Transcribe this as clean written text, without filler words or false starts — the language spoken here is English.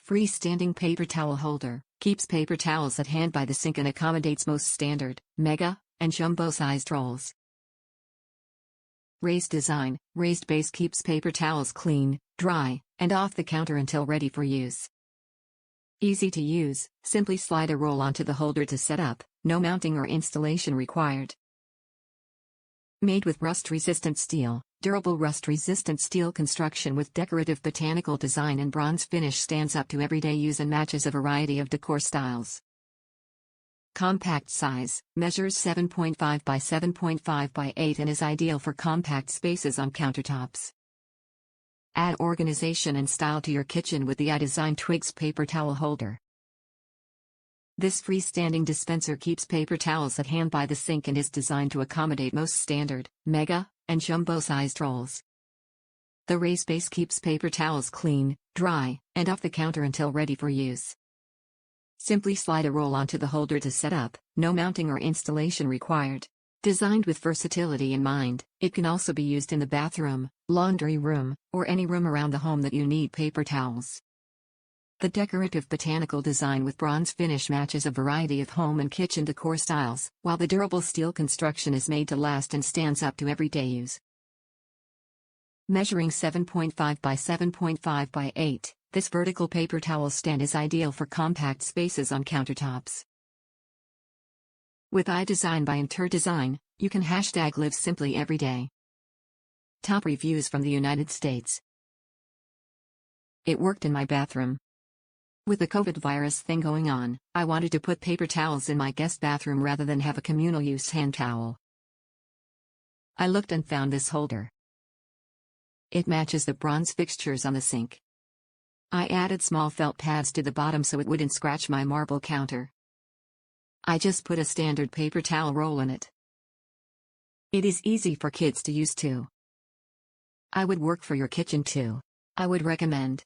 Freestanding paper towel holder keeps paper towels at hand by the sink and accommodates most standard, mega, and jumbo-sized rolls. Raised design, raised base keeps paper towels clean, dry, and off the counter until ready for use. Easy to use, simply slide a roll onto the holder to set up, no mounting or installation required. Made with rust-resistant steel, durable rust-resistant steel construction with decorative botanical design and bronze finish, stands up to everyday use and matches a variety of decor styles. Compact size, measures 7.5 by 7.5 by 8 and is ideal for compact spaces on countertops. Add organization and style to your kitchen with the iDesign Twigz Paper Towel Holder. This freestanding dispenser keeps paper towels at hand by the sink and is designed to accommodate most standard, mega, and jumbo-sized rolls. The raised base keeps paper towels clean, dry, and off the counter until ready for use. Simply slide a roll onto the holder to set up, no mounting or installation required. Designed with versatility in mind, it can also be used in the bathroom, laundry room, or any room around the home that you need paper towels. The decorative botanical design with bronze finish matches a variety of home and kitchen decor styles, while the durable steel construction is made to last and stands up to everyday use. Measuring 7.5 by 7.5 by 8, this vertical paper towel stand is ideal for compact spaces on countertops. With iDesign by InterDesign, you can #live simply every day. Top reviews from the United States. It worked in my bathroom. With the COVID virus thing going on, I wanted to put paper towels in my guest bathroom rather than have a communal use hand towel. I looked and found this holder. It matches the bronze fixtures on the sink. I added small felt pads to the bottom so it wouldn't scratch my marble counter. I just put a standard paper towel roll in it. It is easy for kids to use too. I would work for your kitchen too. I would recommend.